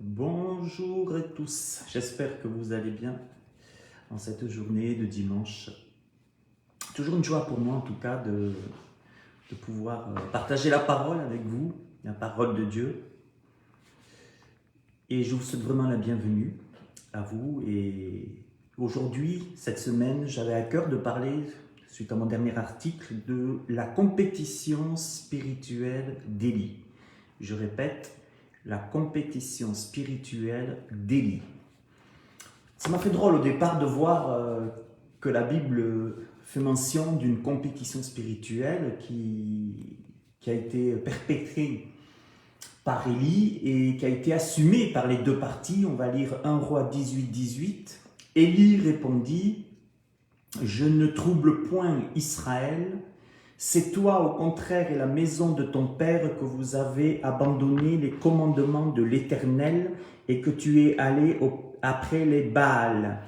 Bonjour à tous, j'espère que vous allez bien en cette journée de dimanche. Toujours une joie pour moi en tout cas de pouvoir partager la parole avec vous, la parole de Dieu. Et je vous souhaite vraiment la bienvenue à vous. Et aujourd'hui, cette semaine, j'avais à cœur de parler, suite à mon dernier article, de la compétition spirituelle d'Élie. Je répète, la compétition spirituelle d'Élie. Ça m'a fait drôle au départ de voir que la Bible fait mention d'une compétition spirituelle qui a été perpétrée par Élie et qui a été assumée par les deux parties. On va lire 1 Roi 18-18. Élie répondit: Je ne trouble point Israël. C'est toi, au contraire, et la maison de ton père que vous avez abandonné les commandements de l'Éternel et que tu es allé après les Baals.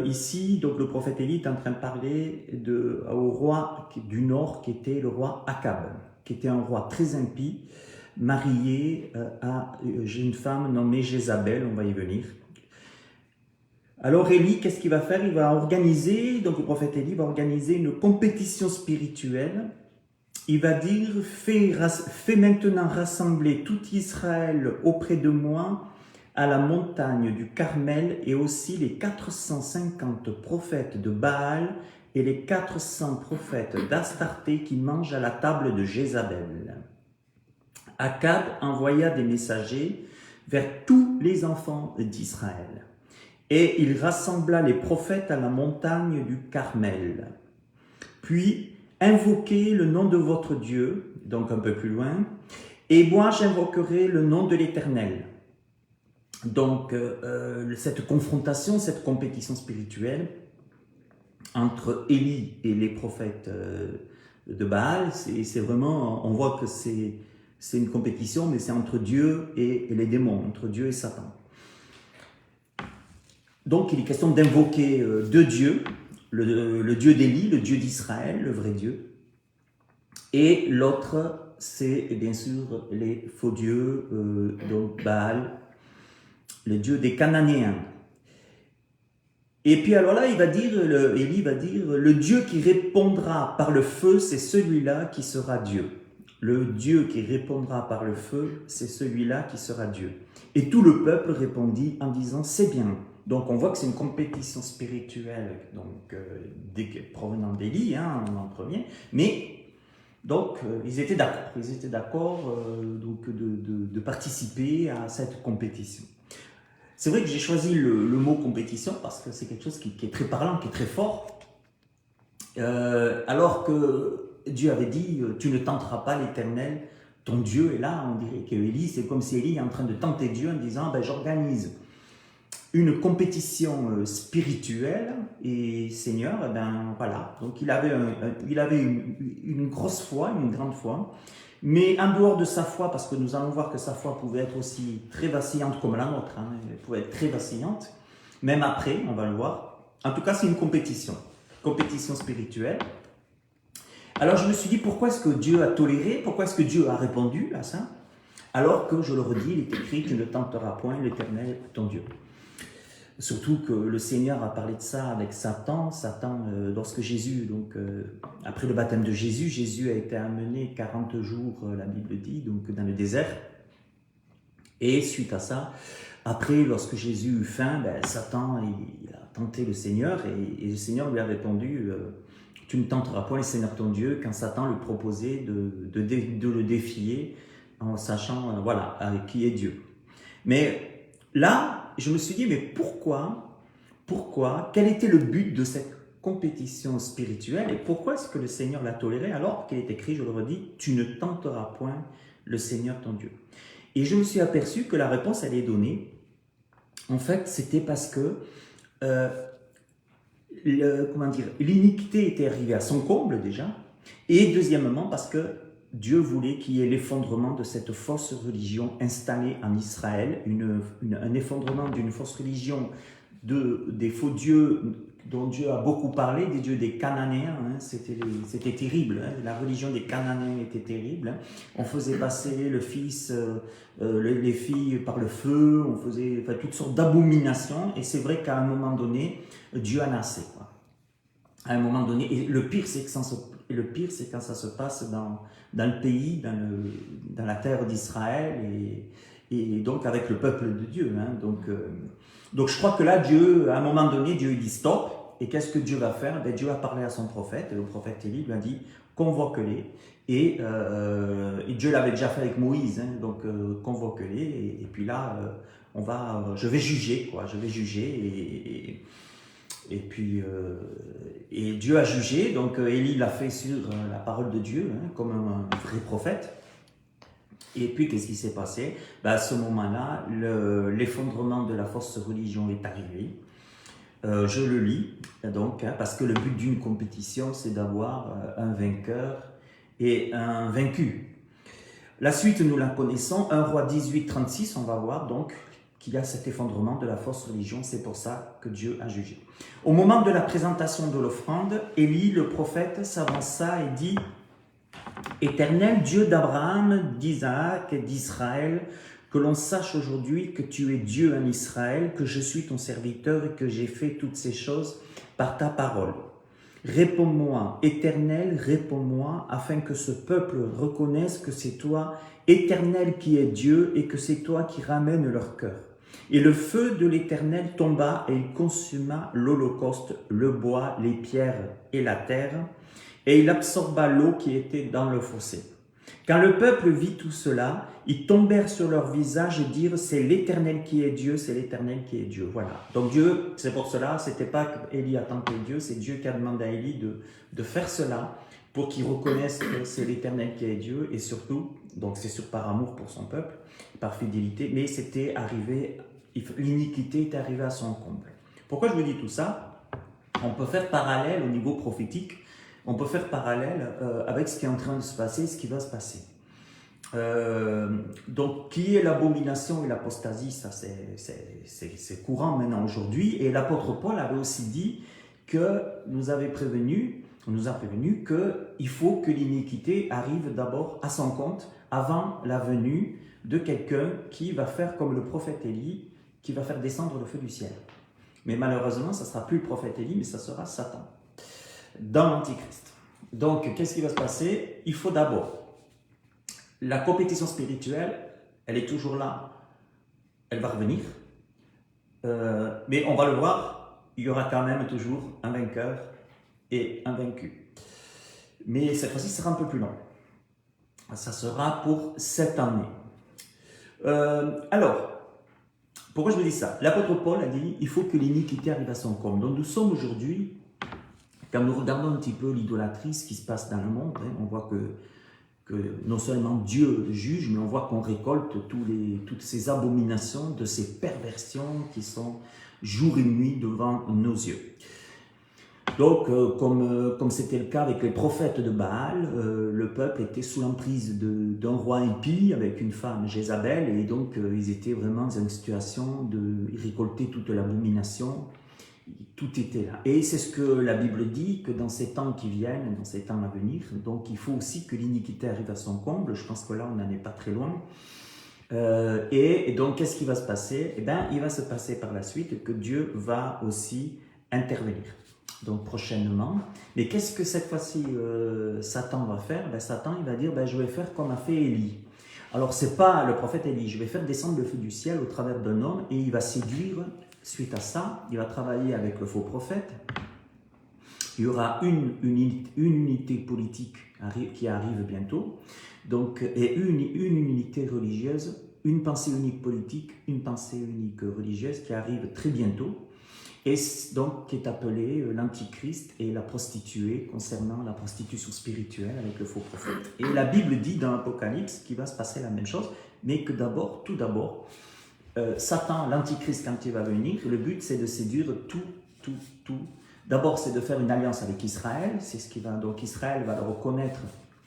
Ici, donc le prophète Élie est en train de parler au roi du nord qui était le roi Akab, qui était un roi très impie, marié à une femme nommée Jézabel, on va y venir. Alors Élie, qu'est-ce qu'il va faire? Il va organiser, donc le prophète Élie va organiser une compétition spirituelle. Il va dire, fais maintenant rassembler tout Israël auprès de moi à la montagne du Carmel et aussi les 450 prophètes de Baal et les 400 prophètes d'Astarté qui mangent à la table de Jézabel. Akab envoya des messagers vers tous les enfants d'Israël. Et il rassembla les prophètes à la montagne du Carmel. Puis, invoquez le nom de votre Dieu, donc un peu plus loin, et moi j'invoquerai le nom de l'Éternel. Donc, cette confrontation, cette compétition spirituelle entre Élie et les prophètes de Baal, c'est vraiment, on voit que c'est une compétition, mais c'est entre Dieu et les démons, entre Dieu et Satan. Donc, il est question d'invoquer deux dieux, le Dieu d'Élie, le Dieu d'Israël, le vrai Dieu, et l'autre, c'est bien sûr les faux dieux, donc Baal, le Dieu des Cananéens. Et puis alors là, Élie va dire, le Dieu qui répondra par le feu, c'est celui-là qui sera Dieu. Le Dieu qui répondra par le feu, c'est celui-là qui sera Dieu. Et tout le peuple répondit en disant, c'est bien. Donc on voit que c'est une compétition spirituelle, donc provenant d'Élie, en premier, mais donc ils étaient d'accord donc de participer à cette compétition. C'est vrai que j'ai choisi le mot compétition parce que c'est quelque chose qui est très parlant, qui est très fort, alors que Dieu avait dit, tu ne tenteras pas l'Éternel, ton Dieu. Et là, on dirait que Élie, c'est comme si Élie est en train de tenter Dieu en disant, j'organise une compétition spirituelle et Seigneur, voilà. Donc il avait une grosse foi, une grande foi, mais en dehors de sa foi, parce que nous allons voir que sa foi pouvait être aussi très vacillante comme la nôtre, elle pouvait être très vacillante, même après, on va le voir. En tout cas, c'est une compétition spirituelle. Alors je me suis dit, pourquoi est-ce que Dieu a toléré, pourquoi est-ce que Dieu a répondu à ça, alors que, je le redis, il est écrit, tu ne tenteras point l'Éternel ton Dieu. Surtout que le Seigneur a parlé de ça avec Satan. Lorsque Jésus, après le baptême de Jésus, Jésus a été amené 40 jours, la Bible dit, donc dans le désert. Et suite à ça, après, lorsque Jésus eut faim, Satan il a tenté le Seigneur et le Seigneur lui a répondu, tu ne tenteras point le Seigneur ton Dieu, quand Satan lui proposait de le défier en sachant, voilà, qui est Dieu. Mais là, je me suis dit, mais pourquoi, quel était le but de cette compétition spirituelle et pourquoi est-ce que le Seigneur l'a toléré alors qu'il est écrit, je le redis, tu ne tenteras point le Seigneur ton Dieu. Et je me suis aperçu que la réponse, elle est donnée. En fait, c'était parce que l'iniquité était arrivée à son comble déjà, et deuxièmement parce que Dieu voulait qu'il y ait l'effondrement de cette fausse religion installée en Israël, un effondrement d'une fausse religion, des faux dieux dont Dieu a beaucoup parlé, des dieux des Cananéens. Hein. C'était terrible. Hein. La religion des Cananéens était terrible. Hein. On faisait passer le fils, les filles par le feu. On faisait toutes sortes d'abominations. Et c'est vrai qu'à un moment donné, Dieu en a assez. Quoi. À un moment donné, et le pire, c'est quand ça se passe dans le pays, dans la terre d'Israël, et donc avec le peuple de Dieu. Hein. Donc je crois que là, Dieu, à un moment donné, Dieu dit stop. Et qu'est-ce que Dieu va faire? Dieu a parlé à son prophète, et le prophète Élie lui a dit convoque-les. Et Dieu l'avait déjà fait avec Moïse, hein, donc convoque-les. Et puis là, je vais juger, quoi. Je vais juger. Et puis, Dieu a jugé, donc Élie l'a fait sur la parole de Dieu, hein, comme un vrai prophète. Et puis, qu'est-ce qui s'est passé? À ce moment-là, l'effondrement de la fausse religion est arrivé. Je le lis, donc, hein, parce que le but d'une compétition, c'est d'avoir un vainqueur et un vaincu. La suite, nous la connaissons, 1 Roi 18, 36, on va voir donc qu'il y a cet effondrement de la fausse religion, c'est pour ça que Dieu a jugé. Au moment de la présentation de l'offrande, Élie, le prophète, s'avança et dit « Éternel Dieu d'Abraham, d'Isaac et d'Israël, que l'on sache aujourd'hui que tu es Dieu en Israël, que je suis ton serviteur et que j'ai fait toutes ces choses par ta parole. Réponds-moi, Éternel, réponds-moi, afin que ce peuple reconnaisse que c'est toi, Éternel, qui es Dieu, et que c'est toi qui ramènes leur cœur. » Et le feu de l'Éternel tomba et il consuma l'holocauste, le bois, les pierres et la terre, et il absorba l'eau qui était dans le fossé. Quand le peuple vit tout cela, ils tombèrent sur leur visage et dirent « C'est l'Éternel qui est Dieu, c'est l'Éternel qui est Dieu. » Voilà. Donc Dieu, c'est pour cela, c'était pas qu'Élie a tenté Dieu, c'est Dieu qui a demandé à Élie de faire cela pour qu'il reconnaisse que c'est l'Éternel qui est Dieu et surtout, donc c'est sûr par amour pour son peuple, par fidélité, mais c'était arrivé, l'iniquité était arrivée à son comble. Pourquoi je vous dis tout ça? On peut faire parallèle au niveau prophétique. On peut faire parallèle avec ce qui est en train de se passer, ce qui va se passer. Donc, qui est l'abomination et l'apostasie? Ça, c'est courant maintenant aujourd'hui. Et l'apôtre Paul avait aussi dit que nous a prévenu qu'il faut que l'iniquité arrive d'abord à son compte avant la venue de quelqu'un qui va faire comme le prophète Élie, qui va faire descendre le feu du ciel. Mais malheureusement, ça ne sera plus le prophète Élie, mais ça sera Satan, dans l'Antichrist. Donc, qu'est-ce qui va se passer? Il faut d'abord, la compétition spirituelle, elle est toujours là, elle va revenir, mais on va le voir, il y aura quand même toujours un vainqueur et un vaincu. Mais cette fois-ci, ce sera un peu plus long. Ça sera pour cette année. Alors, pourquoi je vous dis ça? L'apôtre Paul a dit, il faut que l'iniquité arrive à son comble. Donc nous sommes aujourd'hui, quand nous regardons un petit peu l'idolâtrie, ce qui se passe dans le monde, hein, on voit que non seulement Dieu juge, mais on voit qu'on récolte toutes ces abominations, de ces perversions qui sont jour et nuit devant nos yeux. Donc, comme c'était le cas avec les prophètes de Baal, le peuple était sous l'emprise d'un roi impie avec une femme, Jézabel, et donc ils étaient vraiment dans une situation de récolter toute l'abomination. Tout était là. Et c'est ce que la Bible dit, que dans ces temps qui viennent, dans ces temps à venir, donc il faut aussi que l'iniquité arrive à son comble. Je pense que là, on n'en est pas très loin. Et donc, qu'est-ce qui va se passer? Eh bien, il va se passer par la suite que Dieu va aussi intervenir. Donc, prochainement. Mais qu'est-ce que cette fois-ci, Satan va faire? Ben, Satan, il va dire, ben, je vais faire comme a fait Élie. Alors, ce n'est pas le prophète Élie. Je vais faire descendre le feu du ciel au travers d'un homme et il va séduire. Suite à ça, il va travailler avec le faux prophète. Il y aura une unité politique qui arrive bientôt, donc, et une unité religieuse, une pensée unique politique, une pensée unique religieuse qui arrive très bientôt, et donc qui est appelée l'Antichrist et la prostituée concernant la prostitution spirituelle avec le faux prophète. Et la Bible dit dans l'Apocalypse qu'il va se passer la même chose, mais que tout d'abord, Satan, l'Antichrist, quand il va venir, le but c'est de séduire tout. D'abord, c'est de faire une alliance avec Israël. C'est ce qui va, donc Israël va le reconnaître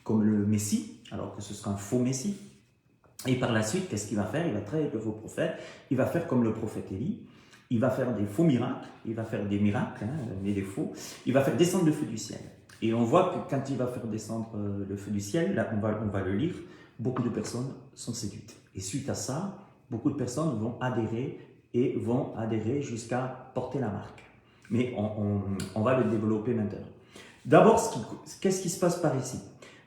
comme le Messie, alors que ce sera un faux Messie. Et par la suite, qu'est-ce qu'il va faire? Il va travailler avec le faux prophète. Il va faire comme le prophète Élie. il va faire des faux miracles, il va faire des miracles, hein, mais des faux, il va faire descendre le feu du ciel. Et on voit que quand il va faire descendre le feu du ciel, là on va le lire, beaucoup de personnes sont séduites. Et suite à ça, beaucoup de personnes vont adhérer et vont adhérer jusqu'à porter la marque. Mais on va le développer maintenant. D'abord, qu'est-ce qui se passe par ici?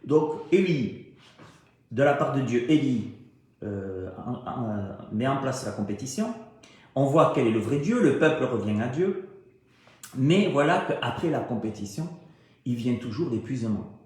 Donc, Élie, de la part de Dieu, Élie met en place la compétition. On voit quel est le vrai Dieu, le peuple revient à Dieu. Mais voilà qu'après la compétition, il vient toujours l'épuisement.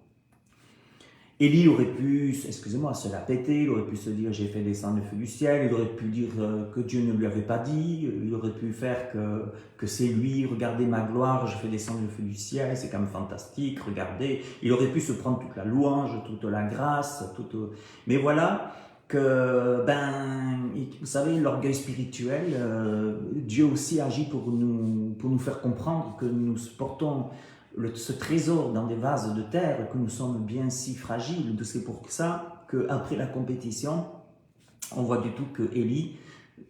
Élie aurait pu, excusez-moi, se la péter, il aurait pu se dire j'ai fait descendre le feu du ciel, il aurait pu dire que Dieu ne lui avait pas dit, il aurait pu faire que c'est lui, regardez ma gloire, je fais descendre le feu du ciel, c'est quand même fantastique, regardez, il aurait pu se prendre toute la louange, toute la grâce, mais voilà que, vous savez, l'orgueil spirituel, Dieu aussi agit pour nous faire comprendre que nous portons ce trésor dans des vases de terre, que nous sommes bien si fragiles. C'est pour ça qu'après la compétition, on voit du tout que Élie,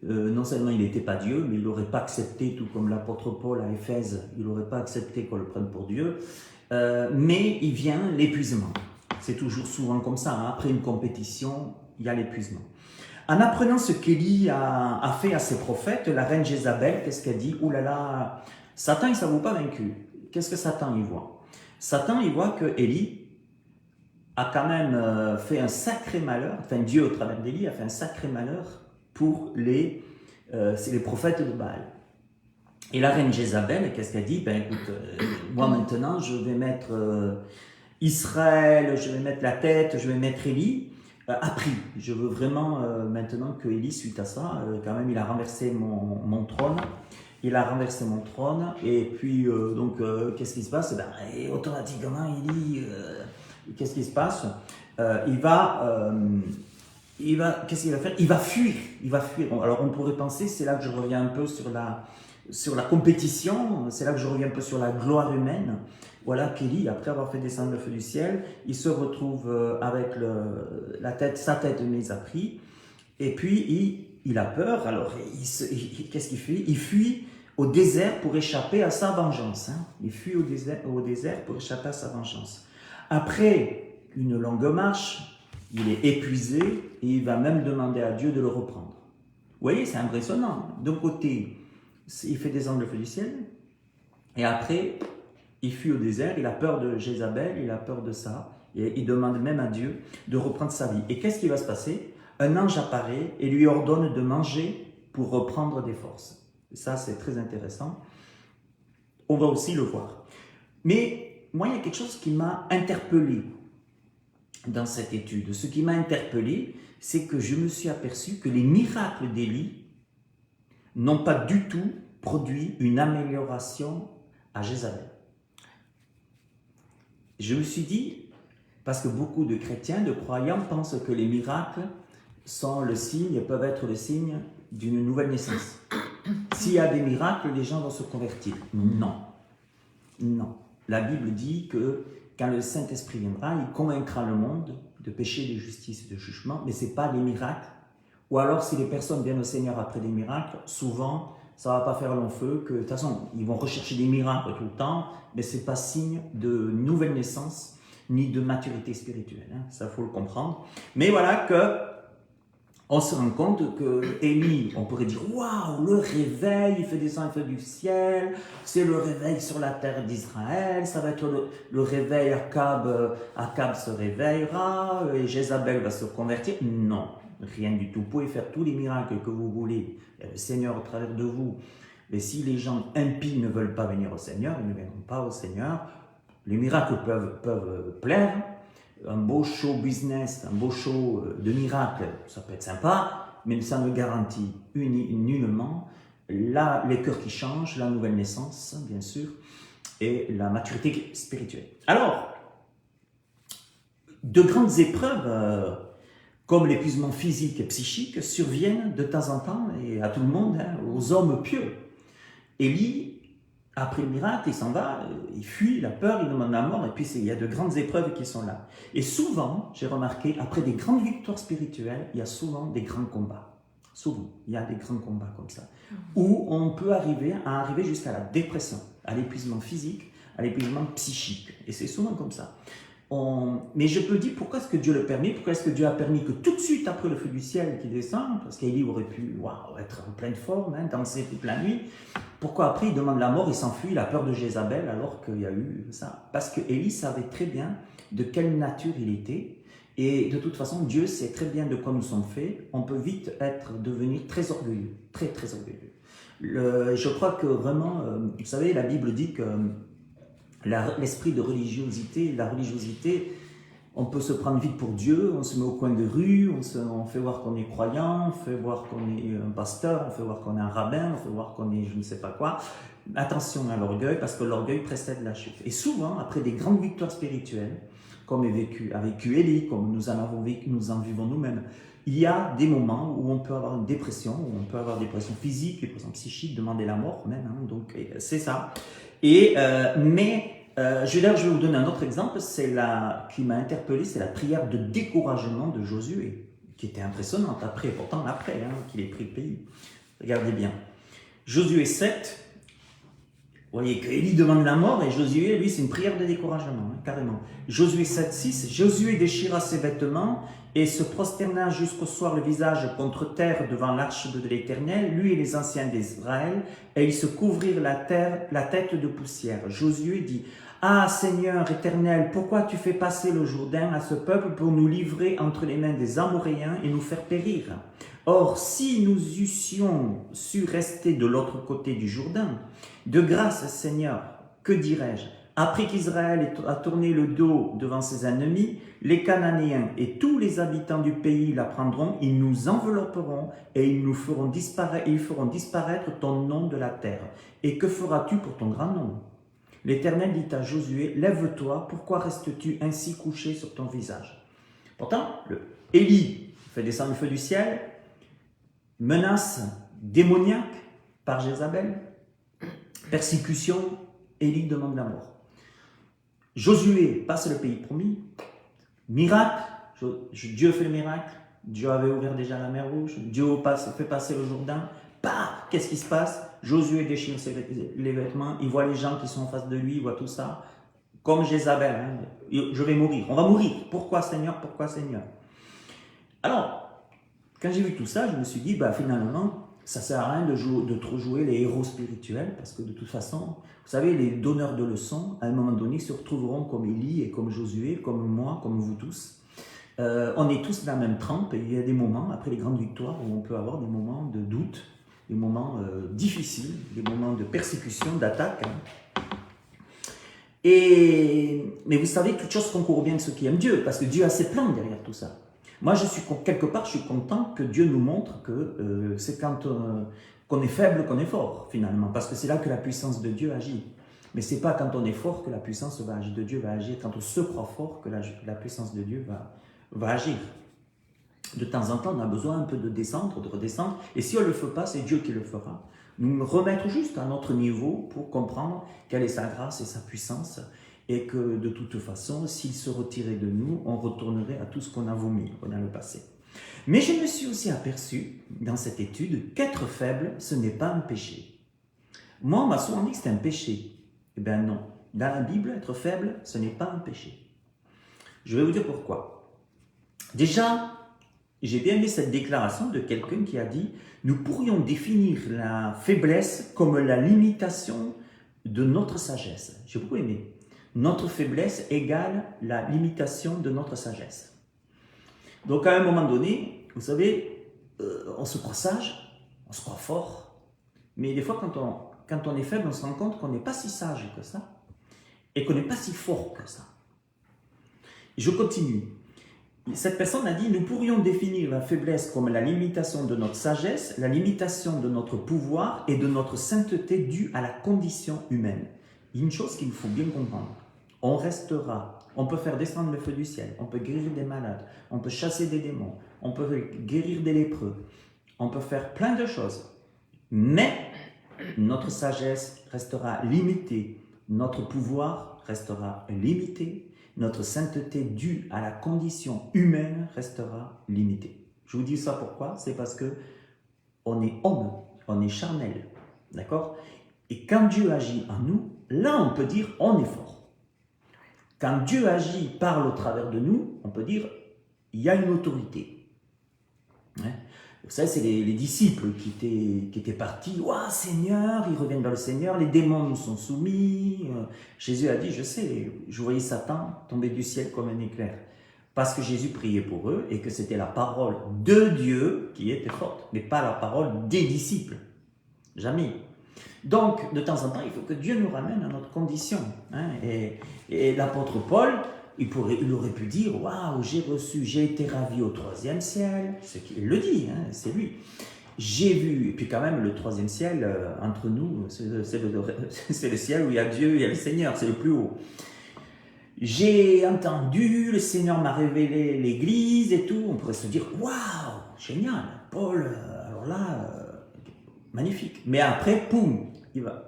non seulement il n'était pas Dieu, mais il n'aurait pas accepté, tout comme l'apôtre Paul à Éphèse, il n'aurait pas accepté qu'on le prenne pour Dieu, mais il vient l'épuisement. C'est toujours souvent comme ça, hein. Après une compétition, il y a l'épuisement. En apprenant ce qu'Élie a fait à ses prophètes, la reine Jézabel, qu'est-ce qu'elle dit? Oh là là, Satan, il ne s'avoue pas vaincu. Qu'est-ce que Satan y voit? Satan y voit que Élie a quand même fait un sacré malheur, enfin Dieu au travers d'Élie a fait un sacré malheur pour les prophètes de Baal. Et la reine Jézabel, qu'est-ce qu'elle dit? Écoute, moi maintenant je vais mettre Israël, je vais mettre la tête, je vais mettre Élie à prix. Je veux vraiment maintenant que Élie, suite à ça, quand même il a renversé mon trône. Il a renversé mon trône, et puis qu'est-ce qui se passe? Et automatiquement, Élie, qu'est-ce qui se passe? Qu'est-ce qu'il va faire? Il va fuir. Alors on pourrait penser, c'est là que je reviens un peu sur la compétition, c'est là que je reviens un peu sur la gloire humaine. Voilà qu'Élie, après avoir fait descendre le feu du ciel, il se retrouve avec sa tête mise à prix, et puis il a peur. Alors qu'est-ce qu'il fait? Il fuit au désert pour échapper à sa vengeance. Hein. Il fuit au désert pour échapper à sa vengeance. Après une longue marche, il est épuisé et il va même demander à Dieu de le reprendre. Vous voyez, c'est impressionnant. D'un côté, il fait descendre le feu du ciel, et après, il fuit au désert, il a peur de Jézabel, il a peur de ça, et il demande même à Dieu de reprendre sa vie. Et qu'est-ce qui va se passer? Un ange apparaît et lui ordonne de manger pour reprendre des forces. Et ça, c'est très intéressant. On va aussi le voir. Mais moi, il y a quelque chose qui m'a interpellé dans cette étude. Ce qui m'a interpellé, c'est que je me suis aperçu que les miracles d'Élie n'ont pas du tout produit une amélioration à Jézabel. Je me suis dit, parce que beaucoup de chrétiens, de croyants pensent que les miracles peuvent être le signe d'une nouvelle naissance. S'il y a des miracles, les gens vont se convertir. Non. Non. La Bible dit que quand le Saint-Esprit viendra, il convaincra le monde de péché, de justice et de jugement, mais ce n'est pas les miracles. Ou alors, si les personnes viennent au Seigneur après des miracles, souvent, ça ne va pas faire long feu, de toute façon, ils vont rechercher des miracles tout le temps, mais ce n'est pas signe de nouvelle naissance, ni de maturité spirituelle. Hein. Ça, il faut le comprendre. Mais voilà que on se rend compte que Élie, on pourrait dire waouh, le réveil, il fait descendre le feu du ciel, c'est le réveil sur la terre d'Israël, ça va être le réveil, Akab se réveillera et Jézabel va se convertir. Non, rien du tout. Vous pouvez faire tous les miracles que vous voulez, le Seigneur au travers de vous. Mais si les gens impies ne veulent pas venir au Seigneur, ils ne viendront pas au Seigneur. Les miracles peuvent plaire. Un beau show business, un beau show de miracles, ça peut être sympa, mais ça ne garantit nullement les cœurs qui changent, la nouvelle naissance, bien sûr, et la maturité spirituelle. Alors, de grandes épreuves, comme l'épuisement physique et psychique, surviennent de temps en temps, et à tout le monde, hein, aux hommes pieux. Élie, après le miracle, il s'en va, il fuit, il a peur, il demande la mort, et puis il y a de grandes épreuves qui sont là. Et souvent, j'ai remarqué, après des grandes victoires spirituelles, il y a souvent des grands combats. Souvent, il y a des grands combats comme ça, où on peut arriver jusqu'à la dépression, à l'épuisement physique, à l'épuisement psychique. Et c'est souvent comme ça. Mais je peux dire pourquoi est-ce que Dieu le permet, pourquoi est-ce que Dieu a permis que tout de suite après le feu du ciel qui descend, parce qu'Élie aurait pu être en pleine forme, hein, danser toute la nuit, pourquoi après il demande la mort, il s'enfuit, il a peur de Jézabel alors qu'il y a eu ça? Parce que Élie savait très bien de quelle nature il était, et de toute façon Dieu sait très bien de quoi nous sommes faits. On peut vite devenir très orgueilleux, très très orgueilleux. Je crois que vraiment, vous savez, la Bible dit que l'esprit de religiosité, la religiosité, on peut se prendre vite pour Dieu, on se met au coin de rue, on fait voir qu'on est croyant, on fait voir qu'on est un pasteur, on fait voir qu'on est un rabbin, on fait voir qu'on est je ne sais pas quoi. Attention à l'orgueil, parce que l'orgueil précède la chute. Et souvent, après des grandes victoires spirituelles, comme a vécu Élie, comme nous en vivons nous-mêmes, il y a des moments où on peut avoir une dépression, où on peut avoir des dépressions physiques, des dépressions psychiques, demander la mort même, hein, donc c'est ça. Je vais vous donner un autre exemple, qui m'a interpellé, c'est la prière de découragement de Josué, qui était impressionnante pourtant après qu'il ait pris le pays. Regardez bien. Josué 7, vous voyez qu'Élie demande la mort et Josué, lui, c'est une prière de découragement, carrément. Josué 7, 6, Josué déchira ses vêtements et se prosterna jusqu'au soir le visage contre terre devant l'arche de l'Éternel, lui et les anciens d'Israël, et ils se couvrirent la tête de poussière. Josué dit: Ah Seigneur éternel, pourquoi tu fais passer le Jourdain à ce peuple pour nous livrer entre les mains des Amoréens et nous faire périr? Or, si nous eussions su rester de l'autre côté du Jourdain, de grâce Seigneur, que dirais-je? Après qu'Israël a tourné le dos devant ses ennemis, les Cananéens et tous les habitants du pays la prendront, ils nous envelopperont et ils feront disparaître ton nom de la terre. Et que feras-tu pour ton grand nom? L'Éternel dit à Josué: Lève-toi, pourquoi restes-tu ainsi couché sur ton visage? Pourtant, Élie fait descendre le feu du ciel, menace démoniaque par Jézabel, persécution, Élie demande la mort. Josué passe le pays promis, miracle, Dieu fait le miracle, Dieu avait ouvert déjà la mer Rouge, Dieu fait passer le Jourdain. Qu'est-ce qui se passe? Josué déchire les vêtements, il voit les gens qui sont en face de lui, il voit tout ça, comme Jézabel, je vais mourir, on va mourir, pourquoi Seigneur, pourquoi Seigneur? Alors, quand j'ai vu tout ça, je me suis dit, finalement, ça ne sert à rien de trop jouer les héros spirituels, parce que de toute façon, vous savez, les donneurs de leçons, à un moment donné, se retrouveront comme Élie et comme Josué, comme moi, comme vous tous. On est tous de la même trempe, et il y a des moments, après les grandes victoires, où on peut avoir des moments de doute, des moments difficiles, des moments de persécution, d'attaque. Mais vous savez, toute chose concourt bien de ceux qui aiment Dieu, parce que Dieu a ses plans derrière tout ça. Moi, quelque part, je suis content que Dieu nous montre que c'est quand qu'on est faible qu'on est fort, finalement, parce que c'est là que la puissance de Dieu agit. Mais ce n'est pas quand on est fort que la puissance de Dieu va agir, quand on se croit fort que la puissance de Dieu va agir. De temps en temps, on a besoin un peu de descendre, de redescendre, et si on ne le fait pas, c'est Dieu qui le fera. Nous remettre juste à notre niveau pour comprendre quelle est sa grâce et sa puissance, et que de toute façon, s'il se retirait de nous, on retournerait à tout ce qu'on a vomi dans le passé. Mais je me suis aussi aperçu, dans cette étude, qu'être faible, ce n'est pas un péché. Moi, on m'a souvent dit que c'était un péché. Eh bien non, dans la Bible, être faible, ce n'est pas un péché. Je vais vous dire pourquoi. Déjà, j'ai bien aimé cette déclaration de quelqu'un qui a dit « Nous pourrions définir la faiblesse comme la limitation de notre sagesse. » J'ai beaucoup aimé. Notre faiblesse égale la limitation de notre sagesse. Donc à un moment donné, vous savez, on se croit sage, on se croit fort, mais des fois quand on est faible, on se rend compte qu'on n'est pas si sage que ça, et qu'on n'est pas si fort que ça. Je continue. Cette personne a dit, nous pourrions définir la faiblesse comme la limitation de notre sagesse, la limitation de notre pouvoir et de notre sainteté due à la condition humaine. Il y a une chose qu'il faut bien comprendre. On restera, on peut faire descendre le feu du ciel, on peut guérir des malades, on peut chasser des démons, on peut guérir des lépreux, on peut faire plein de choses. Mais notre sagesse restera limitée, notre pouvoir restera limité, notre sainteté due à la condition humaine restera limitée. Je vous dis ça pourquoi? C'est parce que on est homme, on est charnel, d'accord? Et quand Dieu agit en nous, là on peut dire on est fort. Quand Dieu agit, parle au travers de nous, on peut dire il y a une autorité. Hein? Ça, c'est les disciples qui étaient partis. Ouah, Seigneur, ils reviennent vers le Seigneur, les démons nous sont soumis. Jésus a dit, je sais, je voyais Satan tomber du ciel comme un éclair. Parce que Jésus priait pour eux et que c'était la parole de Dieu qui était forte, mais pas la parole des disciples. Jamais. Donc, de temps en temps, il faut que Dieu nous ramène à notre condition. Hein? Et l'apôtre Paul, il aurait pu dire, waouh, j'ai été ravi au 3e ciel. C'est qu'il le dit, hein, c'est lui. J'ai vu, et puis quand même, le 3e ciel, entre nous, c'est le ciel où il y a Dieu, il y a le Seigneur, c'est le plus haut. J'ai entendu, le Seigneur m'a révélé l'Église et tout. On pourrait se dire, waouh, génial, Paul, alors là, magnifique. Mais après, poum,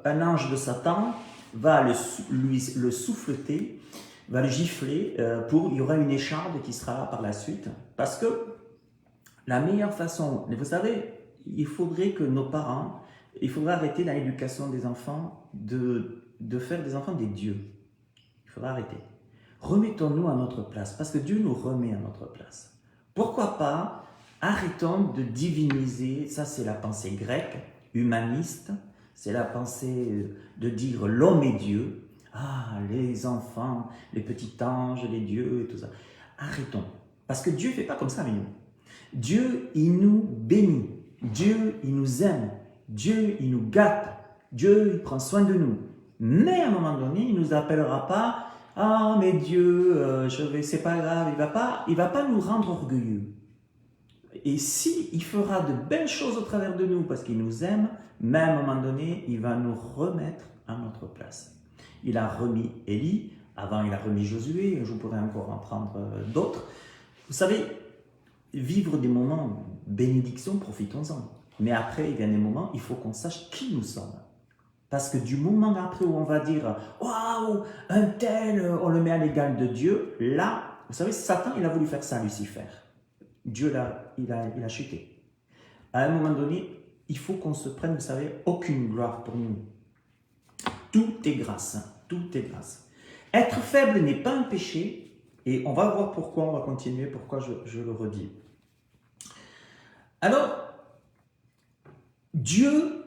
un ange de Satan va le souffleter, va le gifler, il y aura une écharde qui sera là par la suite. Parce que la meilleure façon, vous savez, il faudrait que nos parents, il faudrait arrêter dans l'éducation des enfants de faire des enfants des dieux. Il faudra arrêter. Remettons-nous à notre place, parce que Dieu nous remet à notre place. Pourquoi pas, arrêtons de diviniser, ça c'est la pensée grecque, humaniste, c'est la pensée de dire l'homme est Dieu. Ah, les enfants, les petits anges, les dieux et tout ça. Arrêtons. Parce que Dieu ne fait pas comme ça avec nous. Dieu, il nous bénit. Dieu, il nous aime. Dieu, il nous gâte. Dieu, il prend soin de nous. Mais à un moment donné, il ne nous appellera pas « Ah, mais Dieu, c'est pas grave. » Il va pas nous rendre orgueilleux. Et si il fera de belles choses au travers de nous parce qu'il nous aime, mais à un moment donné, il va nous remettre à notre place. Il a remis Élie, avant il a remis Josué, je pourrais encore en prendre d'autres. Vous savez, vivre des moments bénédiction, profitons-en. Mais après, il y a des moments, il faut qu'on sache qui nous sommes. Parce que du moment après où on va dire « Waouh, un tel, on le met à l'égal de Dieu », là, vous savez, Satan, il a voulu faire ça à Lucifer. Dieu, il a chuté. À un moment donné, il faut qu'on se prenne, vous savez, aucune gloire pour nous. Tout est grâce, hein, tout est grâce. Être faible n'est pas un péché, et on va voir pourquoi, on va continuer, pourquoi je le redis. Alors, Dieu,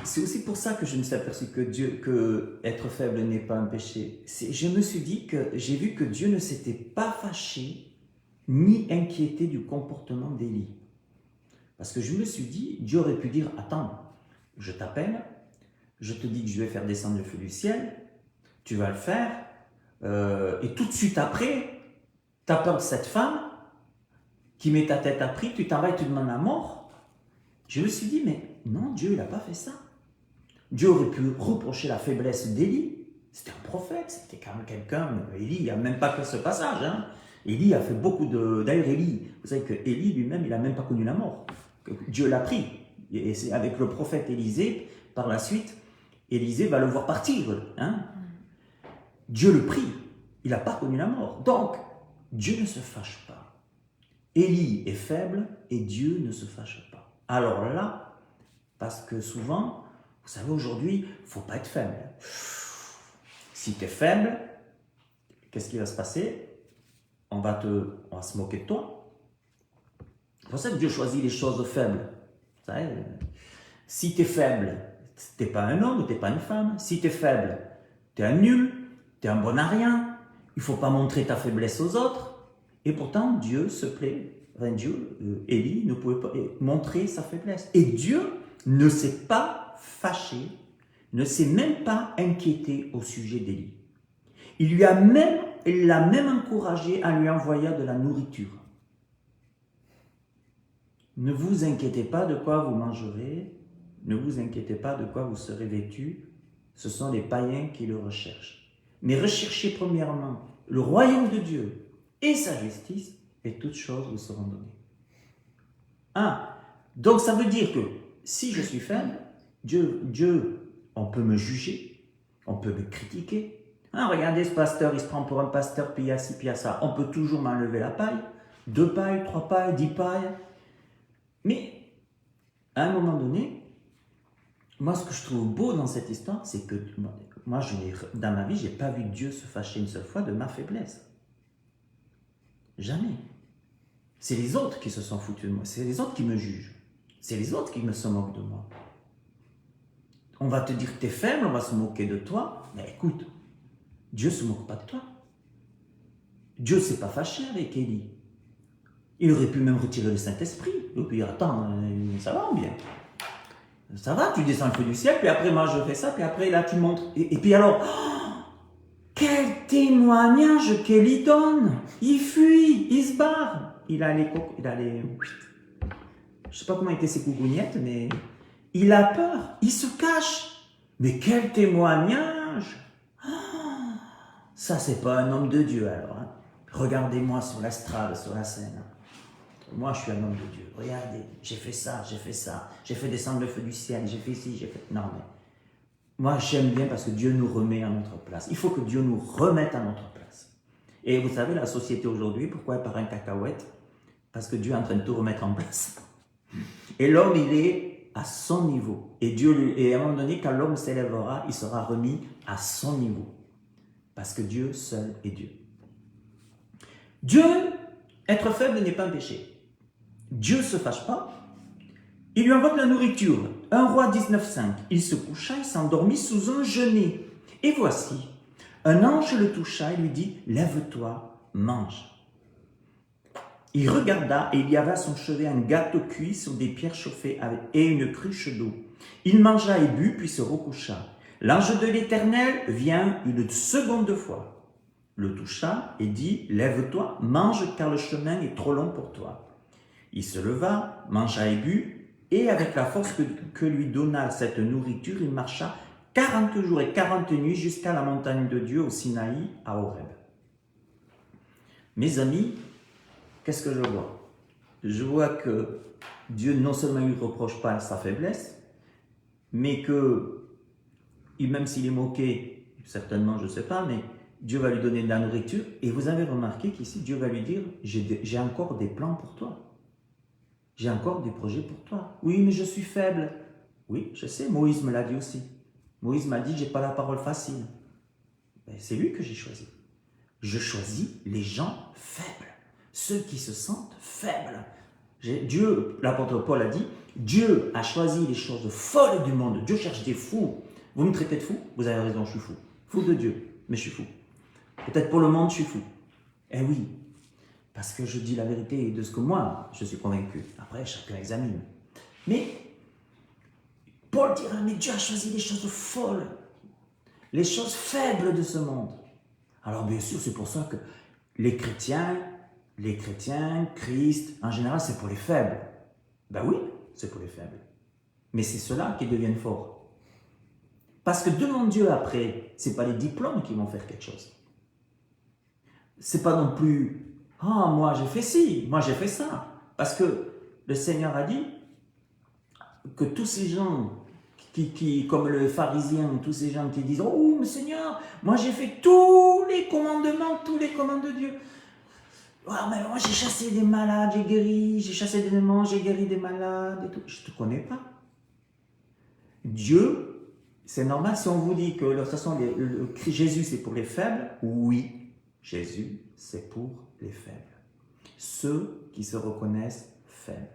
c'est aussi pour ça que je me suis aperçu que être faible n'est pas un péché. Je me suis dit que j'ai vu que Dieu ne s'était pas fâché ni inquiété du comportement d'Élie. Parce que je me suis dit, Dieu aurait pu dire, attends, je t'appelle, je te dis que je vais faire descendre le feu du ciel, tu vas le faire, et tout de suite après, tu as peur de cette femme qui met ta tête à prix, tu t'en vas et tu demandes la mort. Je me suis dit, mais non, Dieu, il n'a pas fait ça. Dieu aurait pu reprocher la faiblesse d'Élie. C'était un prophète, c'était quand même quelqu'un. Élie, il n'y a même pas que ce passage. Hein. Élie a fait beaucoup de... D'ailleurs, Élie, vous savez que Élie lui-même, il n'a même pas connu la mort. Dieu l'a pris. Et c'est avec le prophète Élisée, par la suite, Élisée va le voir partir. Hein. Dieu le prie. Il n'a pas connu la mort. Donc, Dieu ne se fâche pas. Élie est faible et Dieu ne se fâche pas. Alors là, parce que souvent, vous savez, aujourd'hui, il ne faut pas être faible. Si tu es faible, qu'est-ce qui va se passer? On va se moquer de toi. C'est pour ça que Dieu choisit les choses faibles. Vous savez, si tu es faible, tu n'es pas un homme ou tu n'es pas une femme. Si tu es faible, tu es un nul, tu es un bon à rien. Il ne faut pas montrer ta faiblesse aux autres. Et pourtant, Dieu se plaît. Enfin, Élie ne pouvait pas montrer sa faiblesse. Et Dieu ne s'est pas fâché, ne s'est même pas inquiété au sujet d'Élie. Il l'a même encouragé à lui envoyer de la nourriture. Ne vous inquiétez pas de quoi vous mangerez, ne vous inquiétez pas de quoi vous serez vêtus, ce sont les païens qui le recherchent. Mais recherchez premièrement le royaume de Dieu et sa justice, et toutes choses vous seront données. Donc ça veut dire que si je suis faible, Dieu, on peut me juger, on peut me critiquer. Regardez ce pasteur, il se prend pour un pasteur, puis il y a ci, puis il y a ça. On peut toujours m'enlever la paille, 2 pailles, 3 pailles, 10 pailles. Mais À un moment donné, moi, ce que je trouve beau dans cette histoire, c'est que moi, dans ma vie, je n'ai pas vu Dieu se fâcher une seule fois de ma faiblesse. Jamais. C'est les autres qui se sont foutus de moi. C'est les autres qui me jugent. C'est les autres qui se moquent de moi. On va te dire que tu es faible, on va se moquer de toi. Mais écoute, Dieu ne se moque pas de toi. Dieu ne s'est pas fâché avec Élie. Il aurait pu même retirer le Saint-Esprit. Et puis attends, ça va ou bien? Ça va, tu descends le feu du ciel, puis après moi je fais ça, puis après là tu montres. Et puis alors, quel témoignage qu'Élie donne! Il fuit, il se barre. Il a les... Je sais pas comment étaient ses cougougnettes, mais il a peur, il se cache. Mais quel témoignage! Ça, c'est pas un homme de Dieu alors. Hein. Regardez-moi sur l'estrade, sur la scène. Moi, je suis un homme de Dieu. Regardez, j'ai fait ça, j'ai fait ça. J'ai fait descendre le feu du ciel, j'ai fait ci, j'ai fait... Non, mais moi, j'aime bien parce que Dieu nous remet à notre place. Il faut que Dieu nous remette à notre place. Et vous savez, la société aujourd'hui, pourquoi elle part en cacahuète? Parce que Dieu est en train de tout remettre en place. Et l'homme, il est à son niveau. Et à un moment donné, quand l'homme s'élèvera, il sera remis à son niveau. Parce que Dieu seul est Dieu. Dieu, être faible n'est pas un péché. Dieu ne se fâche pas. Il lui envoie de la nourriture. 1 Roi 19,5. Il se coucha et s'endormit sous un genêt. Et voici, un ange le toucha et lui dit, lève-toi, mange. Il regarda et il y avait à son chevet un gâteau cuit sur des pierres chauffées et une cruche d'eau. Il mangea et but, puis se recoucha. L'ange de l'Éternel vient une seconde fois, le toucha et dit, lève-toi, mange car le chemin est trop long pour toi. Il se leva, mangea et but, et avec la force que lui donna cette nourriture, il marcha 40 jours et 40 nuits jusqu'à la montagne de Dieu au Sinaï, à Horeb. Mes amis, qu'est-ce que je vois? Je vois que Dieu non seulement ne lui reproche pas sa faiblesse, mais que, même s'il est moqué, certainement, je ne sais pas, mais Dieu va lui donner de la nourriture. Et vous avez remarqué qu'ici, Dieu va lui dire, j'ai encore des plans pour toi. J'ai encore des projets pour toi. Oui, mais je suis faible. Oui, je sais, Moïse me l'a dit aussi. Moïse m'a dit, j'ai pas la parole facile. C'est lui que j'ai choisi. Je choisis les gens faibles. Ceux qui se sentent faibles. Dieu, l'apôtre Paul a dit, Dieu a choisi les choses folles du monde. Dieu cherche des fous. Vous me traitez de fou? Vous avez raison, je suis fou. Fou de Dieu, mais je suis fou. Peut-être pour le monde, je suis fou. Eh oui, parce que je dis la vérité de ce que moi, je suis convaincu. Après, chacun examine. Mais, Paul dira, mais Dieu a choisi les choses folles, les choses faibles de ce monde. Alors bien sûr, c'est pour ça que les chrétiens, Christ, en général, c'est pour les faibles. Ben oui, c'est pour les faibles. Mais c'est ceux-là qui deviennent forts. Parce que devant Dieu après, ce n'est pas les diplômes qui vont faire quelque chose. Ce n'est pas non plus, ah, moi j'ai fait ci, moi j'ai fait ça. Parce que le Seigneur a dit que tous ces gens qui comme le pharisien, tous ces gens qui disent, oh, mais Seigneur, moi j'ai fait tous les commandements, tous les commandes de Dieu. Oh, mais moi j'ai chassé des malades, j'ai guéri, j'ai chassé des démons, j'ai guéri des malades et tout. Je ne te connais pas. Dieu, c'est normal si on vous dit que de toute façon Jésus c'est pour les faibles. Oui, Jésus c'est pour les faibles. Ceux qui se reconnaissent faibles.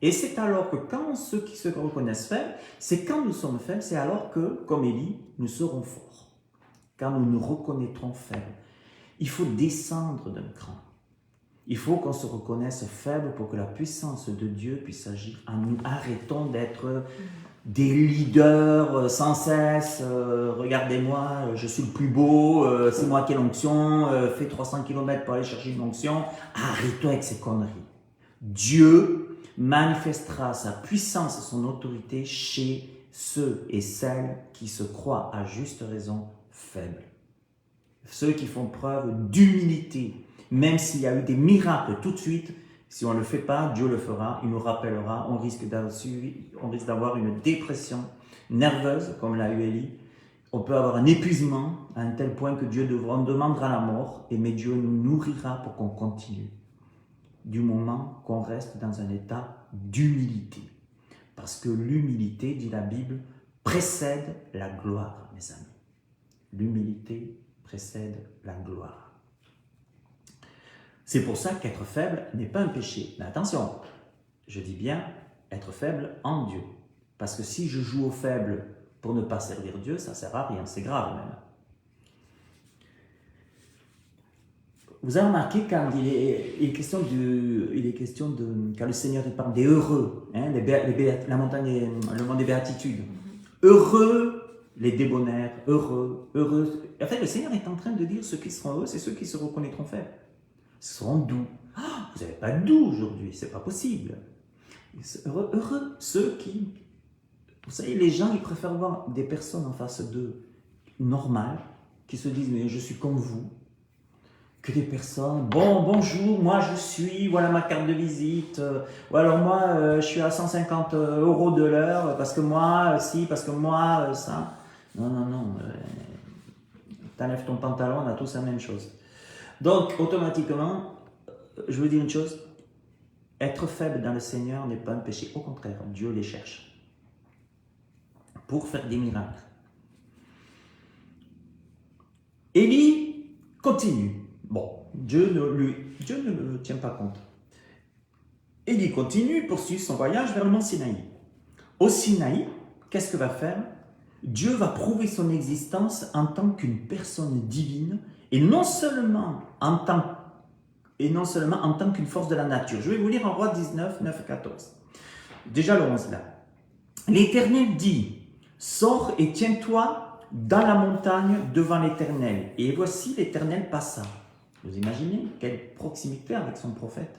Et c'est alors que quand ceux qui se reconnaissent faibles, c'est quand nous sommes faibles, c'est alors que, comme Élie, nous serons forts. Quand nous nous reconnaîtrons faibles. Il faut descendre d'un cran. Il faut qu'on se reconnaisse faible pour que la puissance de Dieu puisse agir en nous. Arrêtons d'être des leaders sans cesse. Regardez-moi, je suis le plus beau, c'est moi qui ai l'onction, fais 300 km pour aller chercher une onction. Arrêtons avec ces conneries. Dieu manifestera sa puissance et son autorité chez ceux et celles qui se croient à juste raison faibles. Ceux qui font preuve d'humilité, même s'il y a eu des miracles tout de suite, si on ne le fait pas, Dieu le fera, il nous rappellera, on risque d'avoir une dépression nerveuse, comme l'a eu Élie. On peut avoir un épuisement à un tel point que Dieu demandera la mort, mais Dieu nous nourrira pour qu'on continue, du moment qu'on reste dans un état d'humilité. Parce que l'humilité, dit la Bible, précède la gloire, mes amis. L'humilité précède la gloire. C'est pour ça qu'être faible n'est pas un péché. Mais attention, je dis bien être faible en Dieu. Parce que si je joue au faible pour ne pas servir Dieu, ça ne sert à rien, c'est grave même. Vous avez remarqué quand il est question de quand le Seigneur parle des heureux, hein, la montagne, le monde des béatitudes. Heureux les débonnaires, heureux. En fait, le Seigneur est en train de dire ceux qui seront heureux, c'est ceux qui se reconnaîtront faibles. Ils seront doux. Oh, vous n'avez pas de doux aujourd'hui, c'est pas possible. Heureux ceux qui... Vous savez, les gens, ils préfèrent voir des personnes en face d'eux normales, qui se disent, mais je suis comme vous, que des personnes, bonjour, moi je suis, voilà ma carte de visite, ou alors moi je suis à 150 € de l'heure, parce que moi, parce que moi, ça. Non, t'enlèves ton pantalon, on a tous la même chose. Donc, automatiquement, je veux dire une chose, être faible dans le Seigneur n'est pas un péché, au contraire, Dieu les cherche pour faire des miracles. Élie continue. Bon, Dieu ne le tient pas compte. Élie continue, poursuit son voyage vers le mont Sinaï. Au Sinaï, qu'est-ce que va faire? Dieu va prouver son existence en tant qu'une personne divine et non seulement en tant qu'une force de la nature. Je vais vous lire en Roi 19, 9 et 14. Déjà le 11 là. L'Éternel dit, sors et tiens-toi dans la montagne devant l'Éternel. Et voici l'Éternel passa. Vous imaginez quelle proximité avec son prophète.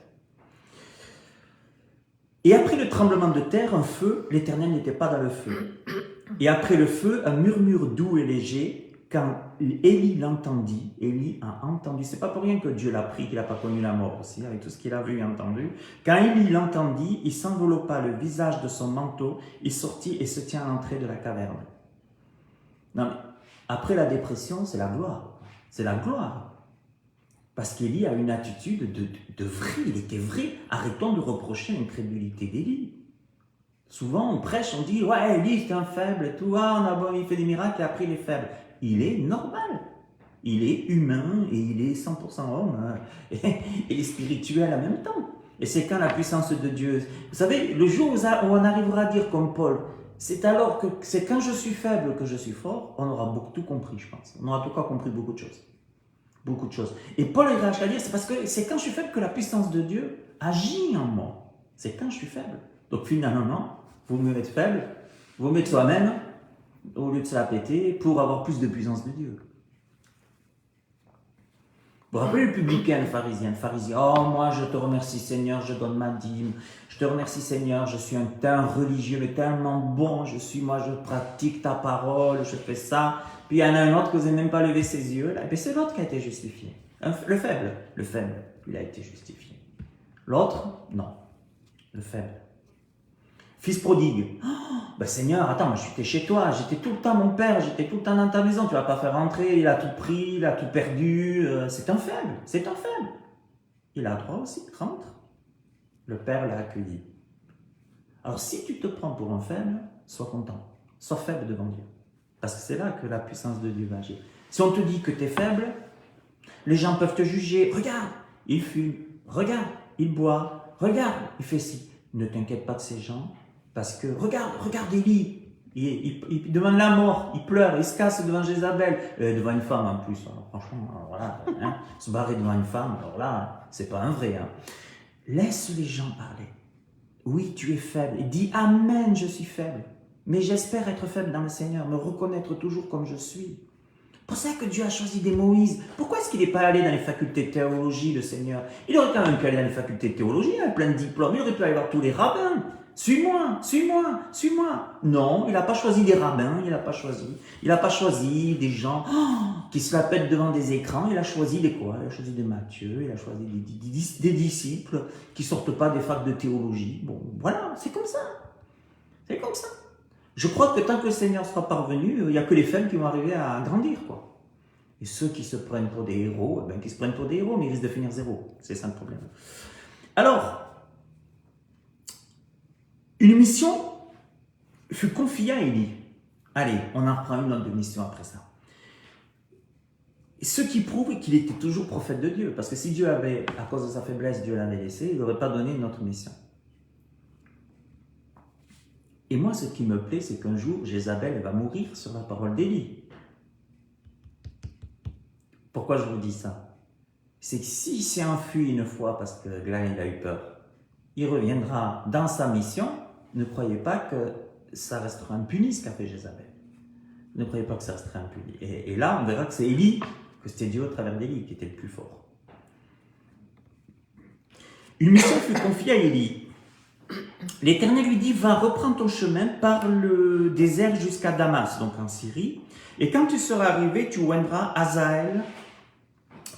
Et après le tremblement de terre, un feu, l'Éternel n'était pas dans le feu. Et après le feu, un murmure doux et léger. Quand Élie l'entendit, Élie a entendu, c'est pas pour rien que Dieu l'a pris, qu'il n'a pas connu la mort aussi, avec tout ce qu'il a vu et entendu. Quand Élie l'entendit, il s'enveloppa le visage de son manteau, il sortit et se tient à l'entrée de la caverne. Non, mais après la dépression, c'est la gloire. C'est la gloire. Parce qu'Élie a une attitude de vrai, il était vrai. Arrêtons de reprocher l'incrédulité d'Élie. Souvent, on prêche, on dit, ouais, Élie, c'est un faible et tout, il fait des miracles et après il est faible. Il est normal. Il est humain et il est 100% homme et spirituel en même temps. Et c'est quand la puissance de Dieu... Vous savez, le jour où on arrivera à dire comme Paul, c'est quand je suis faible que je suis fort, on aura tout compris, je pense. On aura tout cas compris beaucoup de choses. Beaucoup de choses. Et Paul est à dire, c'est parce que c'est quand je suis faible que la puissance de Dieu agit en moi. C'est quand je suis faible. Donc finalement, vous mieux être faible, vous mettre soi-même, au lieu de se la péter, pour avoir plus de puissance de Dieu. Vous vous rappelez le publicain, le pharisien, oh moi je te remercie Seigneur, je donne ma dîme, je te remercie Seigneur, je suis un religieux, mais tellement bon, moi je pratique ta parole, je fais ça. Puis il y en a un autre que vous n'avez même pas levé ses yeux, là. Et puis c'est l'autre qui a été justifié. Le faible, il a été justifié. L'autre, non, le faible. Fils prodigue, Seigneur, attends, moi j'étais chez toi, j'étais tout le temps mon père, j'étais tout le temps dans ta maison, tu ne vas pas faire rentrer, il a tout pris, il a tout perdu, c'est un faible. Il a droit aussi, rentre. Le père l'a accueilli. Alors si tu te prends pour un faible, sois content, sois faible devant Dieu. Parce que c'est là que la puissance de Dieu va agir. Si on te dit que tu es faible, les gens peuvent te juger. Regarde, il fume, regarde, il boit, regarde, il fait ci. Ne t'inquiète pas de ces gens. Parce que, regarde Élie, il demande la mort, il pleure, il se casse devant Jézabel, devant une femme en plus, alors, franchement, alors voilà, se barrer devant une femme, alors là, c'est pas un vrai. Laisse les gens parler. Oui, tu es faible, et dis Amen, je suis faible, mais j'espère être faible dans le Seigneur, me reconnaître toujours comme je suis. C'est pour ça que Dieu a choisi des Moïse. Pourquoi est-ce qu'il n'est pas allé dans les facultés de théologie, le Seigneur? Il aurait quand même pu aller dans les facultés de théologie, il a plein de diplômes, il aurait pu aller voir tous les rabbins. Suis-moi. Non, il n'a pas choisi des rabbins, il n'a pas choisi des gens qui se la pètent devant des écrans, il a choisi des quoi? Il a choisi des Matthieu, il a choisi des disciples qui ne sortent pas des facs de théologie. Bon, voilà, c'est comme ça. Je crois que tant que le Seigneur sera parvenu, il n'y a que les faibles qui vont arriver à grandir, quoi. Et ceux qui se prennent pour des héros, qui se prennent pour des héros, mais ils risquent de finir zéro. C'est ça le problème. Alors, une mission fut confié à Élie. Allez, on en reprend une autre de mission après ça. Ce qui prouve qu'il était toujours prophète de Dieu. Parce que si Dieu avait, à cause de sa faiblesse, Dieu l'avait laissé, il n'aurait pas donné une autre mission. Et moi, ce qui me plaît, c'est qu'un jour, Jézabel va mourir sur la parole d'Élie. Pourquoi je vous dis ça? C'est que s'il s'est enfui une fois parce que là, il a eu peur, il reviendra dans sa mission. Ne croyez pas que ça restera impuni ce qu'a fait Jézabel. Ne croyez pas que ça restera impuni. Et là, on verra que c'est Élie, que c'était Dieu au travers d'Élie qui était le plus fort. Une mission fut confiée à Élie. L'Éternel lui dit, va reprendre ton chemin par le désert jusqu'à Damas, donc en Syrie. Et quand tu seras arrivé, tu oindras Hazaël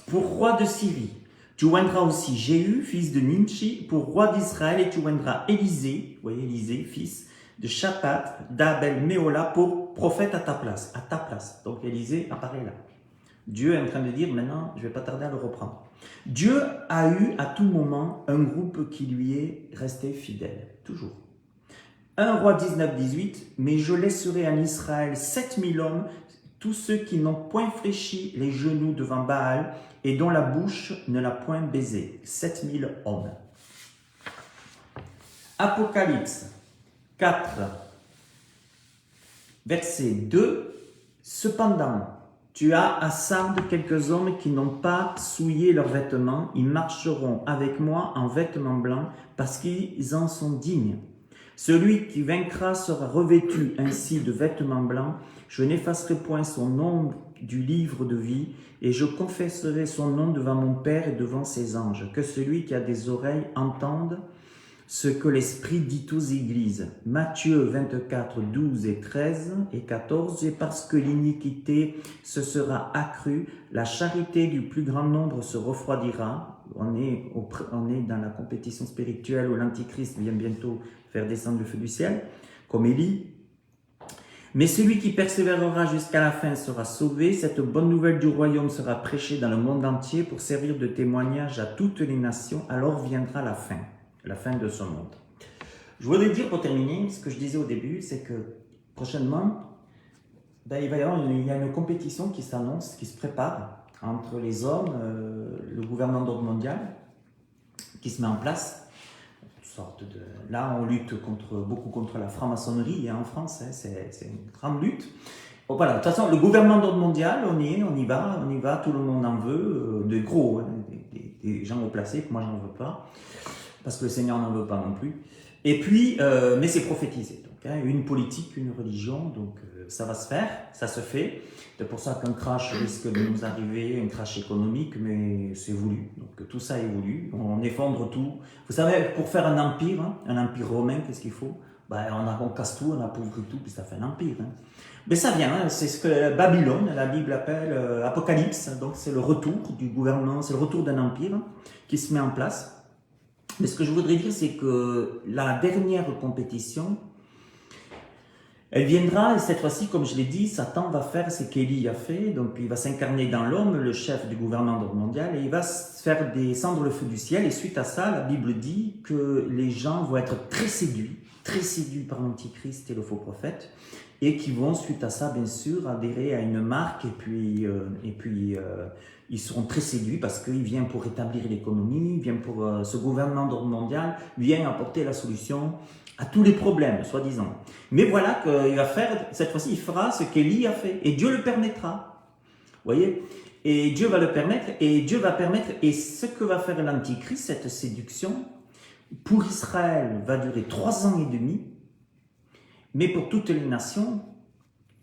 pour roi de Syrie. Tu oindras aussi Jéhu, fils de Nimshi, pour roi d'Israël, et tu oindras Élisée, vous voyez Élisée, fils de Shaphat, d'Abel Méola, pour prophète à ta place. À ta place. Donc Élisée apparaît là. Dieu est en train de dire, maintenant, je ne vais pas tarder à le reprendre. Dieu a eu à tout moment un groupe qui lui est resté fidèle, toujours. 1 Roi 19-18, mais je laisserai en Israël 7000 hommes, tous ceux qui n'ont point fléchi les genoux devant Baal et dont la bouche ne l'a point baisé. 7000 hommes. Apocalypse 4, verset 2. Cependant, tu as à Sardes quelques hommes qui n'ont pas souillé leurs vêtements. Ils marcheront avec moi en vêtements blancs parce qu'ils en sont dignes. Celui qui vaincra sera revêtu ainsi de vêtements blancs. Je n'effacerai point son nom du livre de vie et je confesserai son nom devant mon Père et devant ses anges. Que celui qui a des oreilles entende ce que l'Esprit dit aux églises. Matthieu 24, 12 et 13 et 14. Et parce que l'iniquité se sera accrue, la charité du plus grand nombre se refroidira. On est dans la compétition spirituelle où l'Antichrist vient bientôt faire descendre le feu du ciel, comme Élie. Mais celui qui persévérera jusqu'à la fin sera sauvé. Cette bonne nouvelle du royaume sera prêchée dans le monde entier pour servir de témoignage à toutes les nations. Alors viendra la fin de ce monde. Je voudrais dire pour terminer, ce que je disais au début, c'est que prochainement, il y a une compétition qui s'annonce, qui se prépare entre les hommes, le gouvernement d'ordre mondial, qui se met en place. Là, on lutte beaucoup contre la franc-maçonnerie en France, c'est une grande lutte. Bon, voilà, de toute façon, le gouvernement d'ordre mondial, on y va, tout le monde en veut, de gros, des gens haut placés, que moi j'en veux pas, parce que le Seigneur n'en veut pas non plus. Et puis, mais c'est prophétisé, donc, une politique, une religion, donc ça va se faire, ça se fait. C'est pour ça qu'un crash risque de nous arriver, un crash économique, mais c'est voulu. Donc tout ça est voulu. On effondre tout. Vous savez, pour faire un empire romain, qu'est-ce qu'il faut? On casse tout, on appauvrit tout, puis ça fait un empire. Mais ça vient, c'est ce que Babylone, la Bible appelle Apocalypse. Donc c'est le retour du gouvernement, c'est le retour d'un empire qui se met en place. Mais ce que je voudrais dire, c'est que la dernière compétition, elle viendra, et cette fois-ci, comme je l'ai dit, Satan va faire ce qu'Élie a fait, donc il va s'incarner dans l'homme, le chef du gouvernement mondial, et il va faire descendre le feu du ciel, et suite à ça, la Bible dit que les gens vont être très séduits par l'Antichrist et le faux prophète, et qui vont, suite à ça, bien sûr, adhérer à une marque, et puis ils seront très séduits parce qu'il vient pour rétablir l'économie, vient pour ce gouvernement d'ordre mondial, vient apporter la solution à tous les problèmes, soi-disant. Mais voilà qu'il va faire, cette fois-ci, il fera ce qu'Élie a fait. Et Dieu le permettra. Vous voyez? Et Dieu va le permettre, et ce que va faire l'Antichrist, cette séduction, pour Israël, va durer 3 ans et demi, mais pour toutes les nations,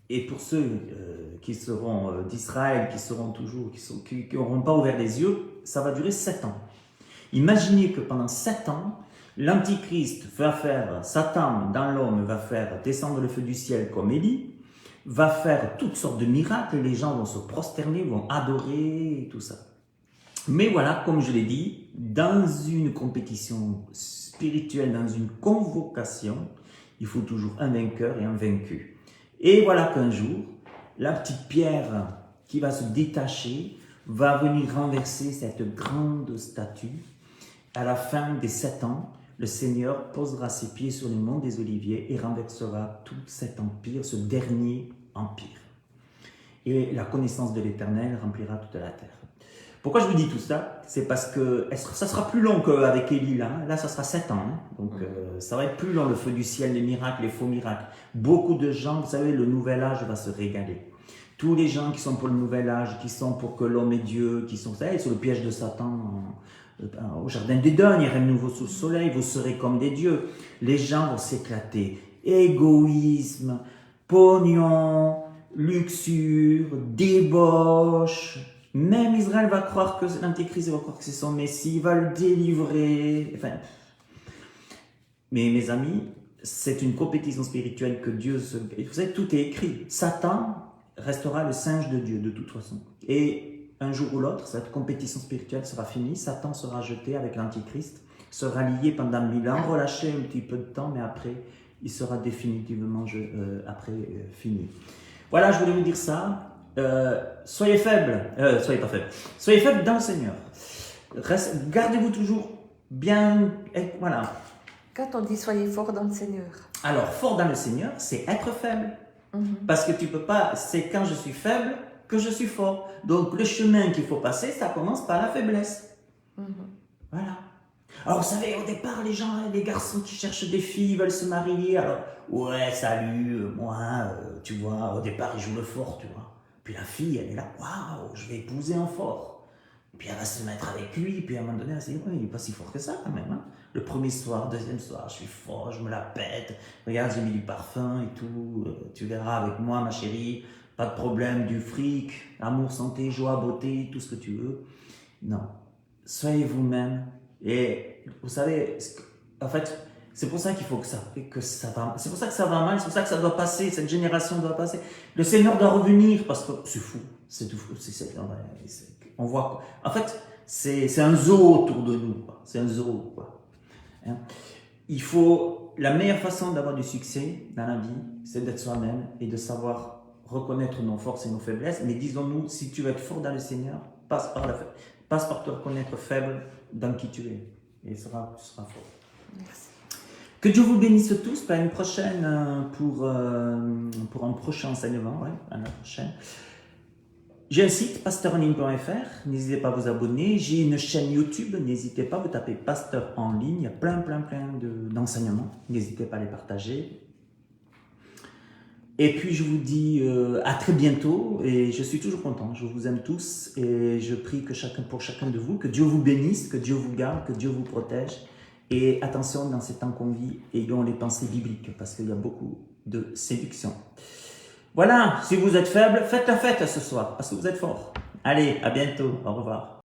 et pour ceux qui seront d'Israël, qui n'auront pas ouvert les yeux, ça va durer 7 ans. Imaginez que pendant 7 ans, l'Antichrist va faire, Satan dans l'homme va faire descendre le feu du ciel comme Élie, va faire toutes sortes de miracles, les gens vont se prosterner, vont adorer et tout ça. Mais voilà, comme je l'ai dit, dans une compétition spirituelle, dans une convocation, il faut toujours un vainqueur et un vaincu. Et voilà qu'un jour, la petite pierre qui va se détacher va venir renverser cette grande statue. À la fin des 7 ans, le Seigneur posera ses pieds sur les monts des Oliviers et renversera tout cet empire, ce dernier empire. Et la connaissance de l'Éternel remplira toute la terre. Pourquoi je vous dis tout ça? C'est parce que ça sera plus long qu'avec Élie là. Là, ça sera 7 ans. Hein. Donc, ça va être plus long, le feu du ciel, les miracles, les faux miracles. Beaucoup de gens, vous savez, le nouvel âge va se régaler. Tous les gens qui sont pour le nouvel âge, qui sont pour que l'homme est Dieu, qui sont, vous savez, sur le piège de Satan, au jardin d'Éden, il y a un nouveau sous le soleil, vous serez comme des dieux. Les gens vont s'éclater. Égoïsme, pognon, luxure, débauche. Même Israël va croire que l'Antéchrist va croire que c'est son Messie, il va le délivrer. Enfin, mais mes amis, c'est une compétition spirituelle que Dieu se... Vous savez, tout est écrit. Satan restera le singe de Dieu de toute façon. Et un jour ou l'autre, cette compétition spirituelle sera finie. Satan sera jeté avec l'Antichrist, sera lié pendant 1000 ans, relâché un petit peu de temps, mais après, il sera définitivement fini. Voilà, je voulais vous dire ça. Soyez faibles, soyez pas faibles, soyez faibles dans le Seigneur. Gardez-vous toujours bien, voilà. Quand on dit soyez fort dans le Seigneur. Alors, fort dans le Seigneur, c'est être faible. Parce que tu peux pas, c'est quand je suis faible que je suis fort. Donc, le chemin qu'il faut passer, ça commence par la faiblesse. Voilà. Alors, vous savez, au départ, les gens, les garçons qui cherchent des filles, veulent se marier. Alors, ouais, salut, moi, tu vois, au départ, ils jouent le fort, tu vois. Puis la fille, elle est là, waouh, je vais épouser un fort. Puis elle va se mettre avec lui, puis à un moment donné, elle se dit, ouais, il n'est pas si fort que ça quand même. Hein. Le premier soir, deuxième soir, je suis fort, je me la pète. Regarde, j'ai mis du parfum et tout. Tu verras avec moi, ma chérie, pas de problème, du fric, amour, santé, joie, beauté, tout ce que tu veux. Non, soyez vous-même. Et vous savez, en fait, c'est pour ça qu'il faut que ça va. C'est pour ça que ça va mal, c'est pour ça que ça doit passer, cette génération doit passer. Le Seigneur doit revenir parce que c'est fou, c'est tout fou. On voit, en fait, c'est un zoo autour de nous, c'est un zoo, quoi. Hein? Il faut, la meilleure façon d'avoir du succès dans la vie, c'est d'être soi-même et de savoir reconnaître nos forces et nos faiblesses. Mais disons-nous, si tu veux être fort dans le Seigneur, passe par te reconnaître faible dans qui tu es. Et tu seras fort. Merci. Que Dieu vous bénisse tous. Pour une prochaine, pour un prochain enseignement, ouais, à la prochaine. J'ai un site, pasteurenligne.fr, n'hésitez pas à vous abonner. J'ai une chaîne YouTube, n'hésitez pas, vous tapez Pasteur en ligne, il y a plein d'enseignements, n'hésitez pas à les partager. Et puis je vous dis à très bientôt, et je suis toujours content, je vous aime tous, et je prie pour chacun de vous, que Dieu vous bénisse, que Dieu vous garde, que Dieu vous protège. Et attention, dans ces temps qu'on vit, ayons les pensées bibliques, parce qu'il y a beaucoup de séduction. Voilà, si vous êtes faible, faites la fête ce soir, parce que vous êtes fort. Allez, à bientôt, au revoir.